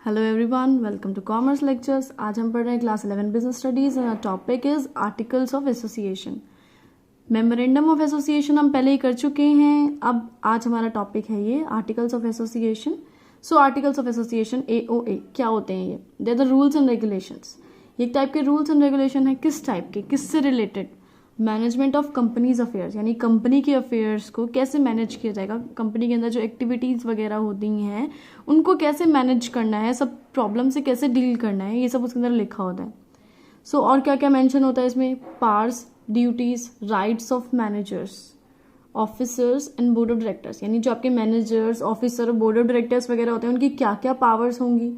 Hello everyone, welcome to commerce lectures. आज हम पढ़ रहे हैं class 11 business studies and topic is articles of association. Memorandum of association हम पहले ही कर चुके हैं। अब आज हमारा टॉपिक है ये articles of association. So articles of association AOA क्या होते हैं? ये they are the rules and regulations. एक टाइप के रूल्स एंड रेगुलेशन है। किस टाइप के? किससे related? Management of companies affairs, यानी कंपनी के अफेयर्स को कैसे मैनेज किया जाएगा, कंपनी के अंदर जो एक्टिविटीज़ वगैरह होती हैं उनको कैसे मैनेज करना है, सब प्रॉब्लम से कैसे डील करना है, ये सब उसके अंदर लिखा होता है। सो और क्या क्या मेंशन होता है इसमें? Powers, duties, rights of managers, officers and board of directors, यानी जो आपके managers, officer, board of directors वगैरह होते हैं उनकी क्या क्या पावर्स होंगी,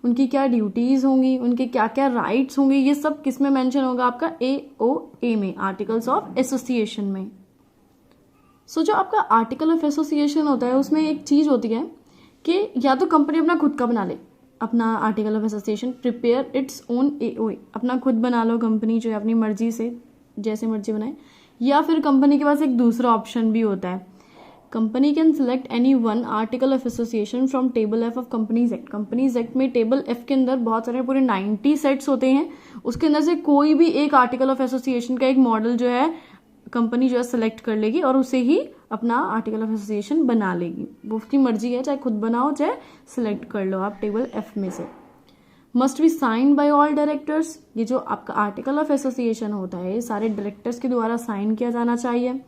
उनकी क्या ड्यूटीज होंगी, उनके क्या क्या राइट्स होंगे, ये सब किस में मेंशन होगा? आपका AOA में, आर्टिकल्स ऑफ एसोसिएशन में। सो जो आपका आर्टिकल ऑफ एसोसिएशन होता है उसमें एक चीज होती है कि या तो कंपनी अपना खुद का बना ले अपना article of association, prepare its own AOA, अपना खुद बना लो कंपनी जो है अपनी मर्जी से, जैसे मर्जी बनाए। या फिर कंपनी के पास एक दूसरा ऑप्शन भी होता है, company can select any one article of association from table F of companies act. Companies act में टेबल F के अंदर बहुत सारे पूरे 90 सेट्स होते हैं, उसके अंदर से कोई भी एक आर्टिकल ऑफ एसोसिएशन का एक मॉडल जो है कंपनी जो है सिलेक्ट कर लेगी और उसे ही अपना आर्टिकल ऑफ एसोसिएशन बना लेगी। वो उसकी मर्जी है, चाहे खुद बनाओ चाहे सिलेक्ट कर लो आप टेबल F में से। Must be sign by all directors, ये जो आपका आर्टिकल ऑफ एसोसिएशन होता है सारे डायरेक्टर्स के द्वारा साइन किया जाना चाहिए।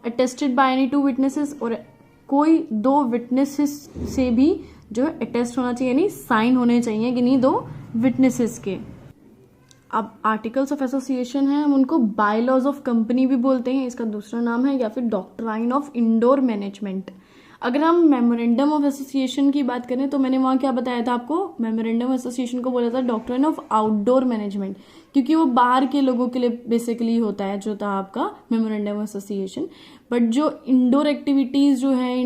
अटेस्टेड बाय एनी 2 विटनेसेस, और कोई 2 विटनेसेस से भी जो है अटेस्ट होना चाहिए, यानी साइन होने चाहिए कि नहीं 2 विटनेसेस के। अब आर्टिकल्स ऑफ एसोसिएशन है, हम उनको बायलॉज ऑफ कंपनी भी बोलते हैं, इसका दूसरा नाम है, या फिर डॉक्ट्राइन ऑफ इंडोर मैनेजमेंट। अगर हम मेमोरेंडम ऑफ एसोसिएशन की बात करें तो मैंने वहां क्या बताया था आपको? मेमोरेंडम ऑफ एसोसिएशन को बोला था डॉक्ट्राइन ऑफ आउटडोर मैनेजमेंट, क्योंकि वो बाहर के लोगों के लिए बेसिकली होता है जो था आपका मेमोरेंडम ऑफ एसोसिएशन। बट जो इंडोर एक्टिविटीज जो है,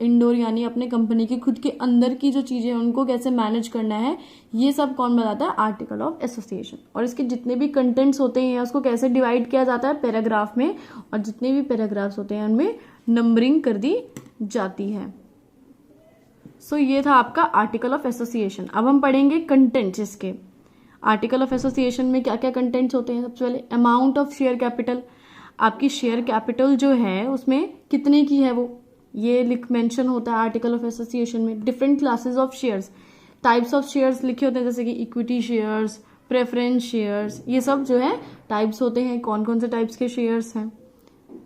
इंडोर यानी अपने कंपनी की खुद के अंदर की जो चीजें हैं उनको कैसे मैनेज करना है, ये सब कौन बताता है? Article of association. और इसके जितने भी कंटेंट्स होते हैं उसको कैसे डिवाइड किया जाता है? पैराग्राफ में, और जितने भी पैराग्राफ्स होते हैं उनमें नंबरिंग कर दी जाती है। सो ये था आपका आर्टिकल ऑफ एसोसिएशन। अब हम पढ़ेंगे कंटेंट्स इसके। आर्टिकल ऑफ एसोसिएशन में क्या क्या कंटेंट्स होते हैं? सबसे पहले अमाउंट ऑफ शेयर कैपिटल, आपकी शेयर कैपिटल जो है उसमें कितने की है वो, ये मेंशन होता है आर्टिकल ऑफ एसोसिएशन में। Different classes of shares, types of shares लिखे होते हैं, जैसे कि इक्विटी शेयर्स, प्रेफरेंस शेयर्स, ये सब जो है टाइप्स होते हैं, कौन कौन से टाइप्स के शेयर्स हैं।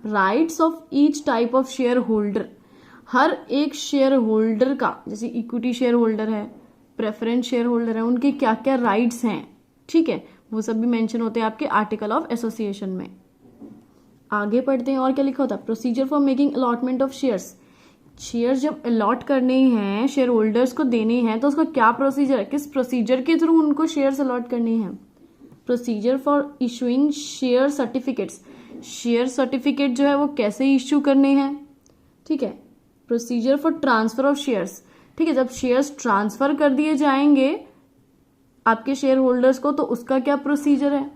Rights of each type of share holder, हर एक शेयर होल्डर का, जैसे इक्विटी शेयर होल्डर है, प्रेफरेंस शेयर होल्डर है, उनके क्या क्या राइट्स हैं, ठीक है, वो सब भी मेंशन होते हैं आपके आर्टिकल ऑफ एसोसिएशन में। आगे पढ़ते हैं और क्या लिखा होता है? Procedure for making allotment of shares, share जब अलॉट करने हैं, शेयर होल्डर्स को देने हैं, तो उसका क्या प्रोसीजर है, किस प्रोसीजर के थ्रू उनको शेयर्स अलॉट करने हैं। Procedure for issuing share certificates, share certificate जो है वो कैसे इश्यू करने हैं, ठीक है। Procedure for transfer of shares, ठीक है, जब शेयर्स ट्रांसफर कर दिए जाएंगे आपके शेयर होल्डर्स को तो उसका क्या प्रोसीजर है।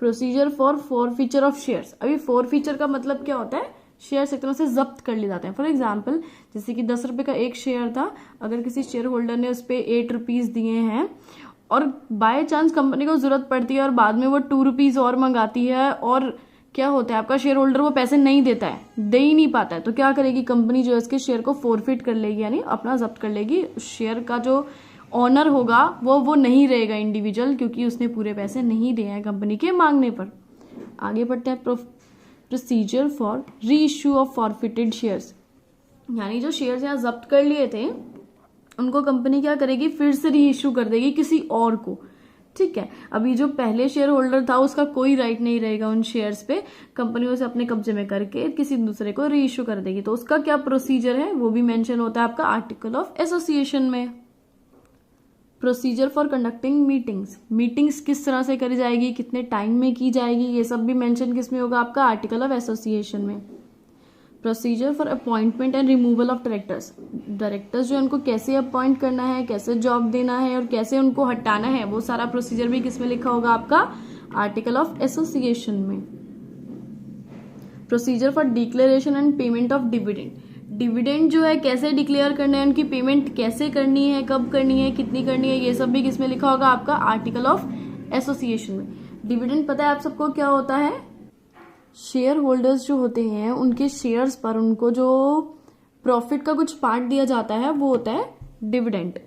Procedure for forfeiture of shares, अभी फॉरफीचर का मतलब क्या होता है? शेयर्स एक तरह से जब्त कर लिए जाते हैं। फॉर एग्जाम्पल, जैसे कि 10 रुपए का एक शेयर था, अगर किसी शेयर होल्डर ने उस पर 8 रुपीज दिए हैं और बाय चांस कंपनी को जरूरत पड़ती है और बाद में वो 2 रुपीज और मंगाती है, और क्या होता है आपका शेयर होल्डर वो पैसे नहीं देता है, दे ही नहीं पाता है, तो क्या करेगी कंपनी जो है इसके शेयर को फोरफिट कर लेगी, यानी अपना जब्त कर लेगी। शेयर का जो ऑनर होगा वो नहीं रहेगा इंडिविजुअल, क्योंकि उसने पूरे पैसे नहीं दिए हैं कंपनी के मांगने पर। आगे बढ़ते हैं। प्रोसीजर फॉर री इश्यू ऑफ फॉरफिटेड शेयर्स, यानी जो शेयर्स यहाँ जब्त कर लिए थे उनको कंपनी क्या करेगी? फिर से री इश्यू कर देगी किसी और को, ठीक है। अभी जो पहले शेयर होल्डर था उसका कोई राइट नहीं रहेगा उन शेयर्स पे, कंपनी उसे अपने कब्जे में करके किसी दूसरे को री इश्यू कर देगी, तो उसका क्या प्रोसीजर है वो भी मेंशन होता है आपका आर्टिकल ऑफ एसोसिएशन में। Procedure for conducting meetings, meetings किस तरह से करी जाएगी, कितने टाइम में की जाएगी, ये सब भी मेंशन किस में होगा? आपका आर्टिकल ऑफ एसोसिएशन में। Procedure for appointment and removal of directors, directors जो उनको कैसे अपॉइंट करना है, कैसे जॉब देना है और कैसे उनको हटाना है, वो सारा प्रोसीजर भी किसमें लिखा होगा? आपका आर्टिकल ऑफ एसोसिएशन में। Procedure for declaration and payment of dividend, dividend जो है कैसे डिक्लेयर करना है, उनकी पेमेंट कैसे करनी है, कब करनी है, कितनी करनी है, ये सब भी किसमें लिखा होगा आपका आर्टिकल ऑफ एसोसिएशन में। डिविडेंड पता है आप सबको क्या होता है? शेयर होल्डर्स जो होते हैं उनके शेयर्स पर उनको जो प्रॉफिट का कुछ पार्ट दिया जाता है वो होता है dividend.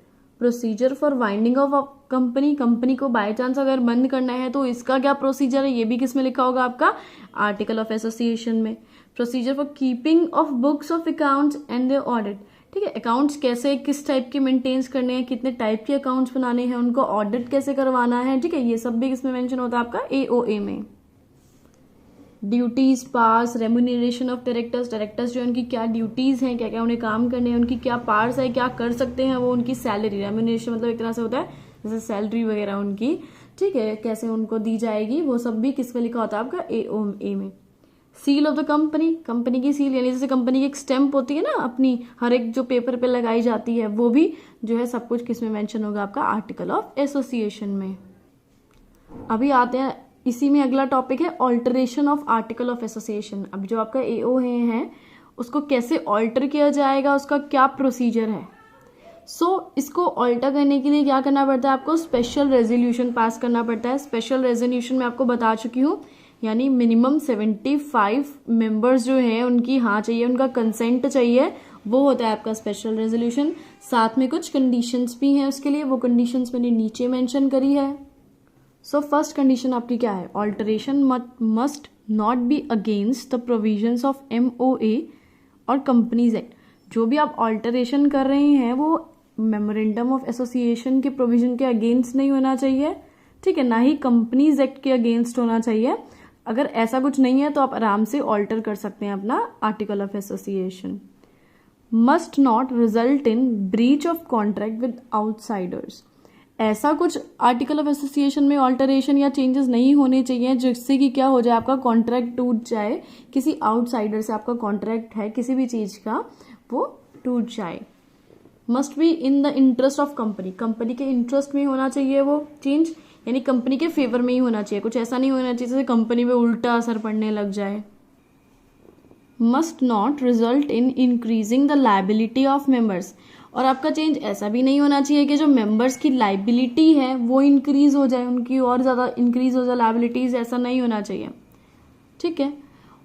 Procedure for winding of company, company को बाय चांस अगर बंद करना है तो इसका क्या प्रोसीजर है, ये भी किसमें लिखा होगा आपका आर्टिकल ऑफ एसोसिएशन में। Procedure for keeping of books of accounts and their audit, ठीक है, अकाउंट्स कैसे किस टाइप के मेंटेन्स करने हैं, कितने टाइप के अकाउंट्स बनाने हैं, उनको ऑडिट कैसे करवाना है, ठीक है, ये सब भी किसमें मेंशन होता है आपका एओए में। Duties pass, remuneration of directors, directors जो उनकी क्या ड्यूटीज हैं, क्या क्या उन्हें काम करने हैं, उनकी क्या पार्ट्स है, क्या कर सकते हैं वो, उनकी सैलरी, रेम्यूनरेशन मतलब एक तरह से होता है जैसे सैलरी वगैरह उनकी, ठीक है, कैसे उनको दी जाएगी, वो सब भी किसमें लिखा होता है आपका एओए में। Seal of the company, company की सील यानी जैसे कंपनी की एक स्टैंप होती है ना अपनी हर एक जो पेपर पे लगाई जाती है, वो भी जो है सब कुछ किसमें मेंशन होगा आपका आर्टिकल ऑफ एसोसिएशन में। अभी आते हैं इसी में अगला टॉपिक है alteration of article of association. अब जो आपका एओए है उसको कैसे ऑल्टर किया जाएगा, उसका क्या प्रोसीजर है। इसको ऑल्टर करने के लिए क्या करना पड़ता है आपको, स्पेशल रेजोल्यूशन पास करना पड़ता है। स्पेशल रेजोल्यूशन में आपको बता चुकी हूँ, यानी मिनिमम 75 मेंबर्स जो हैं उनकी हाँ चाहिए, उनका कंसेंट चाहिए, वो होता है आपका स्पेशल रेजोल्यूशन। साथ में कुछ कंडीशंस भी हैं उसके लिए, वो कंडीशंस मैंने नीचे मेंशन करी है। फर्स्ट कंडीशन आपकी क्या है, alteration must not be against the provisions of MOA और कंपनीज एक्ट। जो भी आप ऑल्टरेशन कर रहे हैं वो मेमोरेंडम ऑफ एसोसिएशन के प्रोविजन के अगेंस्ट नहीं होना चाहिए, ठीक है, ना ही कंपनीज एक्ट के अगेंस्ट होना चाहिए। अगर ऐसा कुछ नहीं है तो आप आराम से ऑल्टर कर सकते हैं अपना article of association. Must not result in breach of contract with outsiders. ऐसा कुछ आर्टिकल ऑफ एसोसिएशन में ऑल्टरेशन या चेंजेस नहीं होने चाहिए जिससे कि क्या हो जाए आपका कॉन्ट्रैक्ट टूट जाए, किसी आउटसाइडर से आपका कॉन्ट्रैक्ट है किसी भी चीज का वो टूट जाए। Must be in the interest of company, company के इंटरेस्ट में होना चाहिए वो चेंज, यानी कंपनी के फेवर में ही होना चाहिए, कुछ ऐसा नहीं होना चाहिए जैसे कंपनी में उल्टा असर पड़ने लग जाए। Must not result in increasing the liability of members, और आपका चेंज ऐसा भी नहीं होना चाहिए कि जो मेंबर्स की लायबिलिटी है वो इंक्रीज हो जाए, उनकी और ज्यादा इंक्रीज हो जाए लायबिलिटीज, ऐसा नहीं होना चाहिए, ठीक है।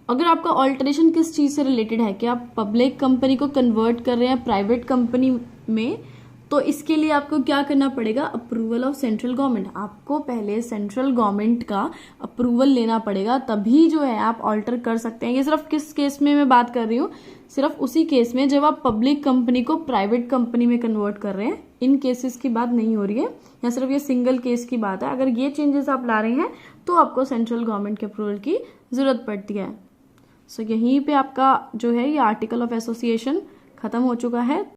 अगर आपका ऑल्टरेशन किस चीज से रिलेटेड है कि आप पब्लिक कंपनी को कन्वर्ट कर रहे हैं प्राइवेट कंपनी में, तो इसके लिए आपको क्या करना पड़ेगा, अप्रूवल ऑफ सेंट्रल गवर्नमेंट। आपको पहले सेंट्रल गवर्नमेंट का अप्रूवल लेना पड़ेगा, तभी जो है आप ऑल्टर कर सकते हैं। ये सिर्फ किस केस में मैं बात कर रही हूँ, सिर्फ उसी केस में जब आप पब्लिक कंपनी को प्राइवेट कंपनी में कन्वर्ट कर रहे हैं, इन केसेस की बात नहीं हो रही है, या सिर्फ ये सिंगल केस की बात है। अगर ये चेंजेस आप ला रहे हैं तो आपको सेंट्रल गवर्नमेंट के अप्रूवल की जरूरत पड़ती है। यहीं पे आपका जो है ये आर्टिकल ऑफ एसोसिएशन खत्म हो चुका है।